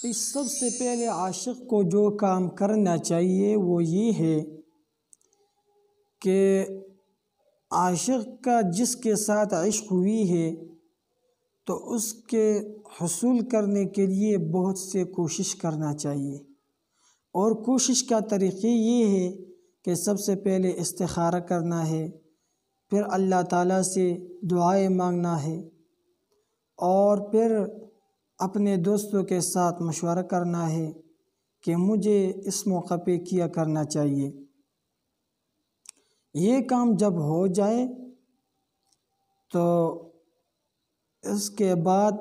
سب سے پہلے عاشق کو جو کام کرنا چاہیے وہ یہ ہے کہ عاشق کا جس کے ساتھ عشق ہوئی ہے تو اس کے حصول کرنے کے لیے بہت سے کوشش کرنا چاہیے، اور کوشش کا طریقہ یہ ہے کہ سب سے پہلے استخارہ کرنا ہے، پھر اللہ تعالیٰ سے دعائیں مانگنا ہے، اور پھر اپنے دوستوں کے ساتھ مشورہ کرنا ہے کہ مجھے اس موقع پہ کیا کرنا چاہیے۔ یہ کام جب ہو جائے تو اس کے بعد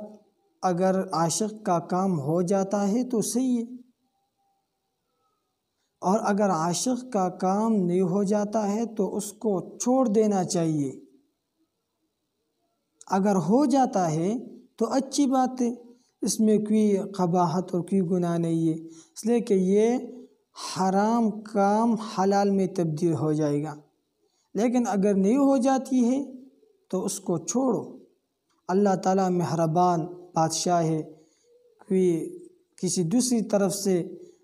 اگر عاشق کا کام ہو جاتا ہے تو صحیح ہے، اور اگر عاشق کا کام نہیں ہو جاتا ہے تو اس کو چھوڑ دینا چاہیے۔ اگر ہو جاتا ہے تو اچھی بات ہے، اس میں کوئی قباحت اور کوئی گناہ نہیں ہے، اس لیے کہ یہ حرام کام حلال میں تبدیل ہو جائے گا۔ لیکن اگر نہیں ہو جاتی ہے تو اس کو چھوڑو، اللہ تعالیٰ مہربان بادشاہ ہے، کوئی کسی دوسری طرف سے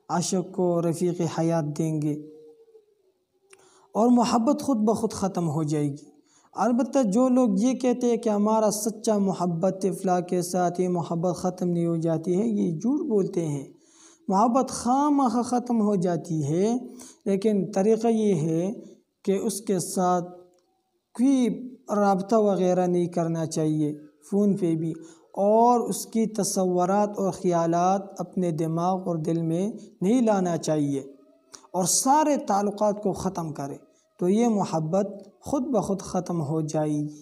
عاشق کو رفیق حیات دیں گے اور محبت خود بخود ختم ہو جائے گی۔ البتہ جو لوگ یہ کہتے ہیں کہ ہمارا سچا محبت فلاں کے ساتھ یہ محبت ختم نہیں ہو جاتی ہے، یہ جھوٹ بولتے ہیں۔ محبت خواہ ختم ہو جاتی ہے، لیکن طریقہ یہ ہے کہ اس کے ساتھ کوئی رابطہ وغیرہ نہیں کرنا چاہیے فون پہ بھی، اور اس کی تصورات اور خیالات اپنے دماغ اور دل میں نہیں لانا چاہیے، اور سارے تعلقات کو ختم کرے تو یہ محبت خود بخود ختم ہو جائے گی۔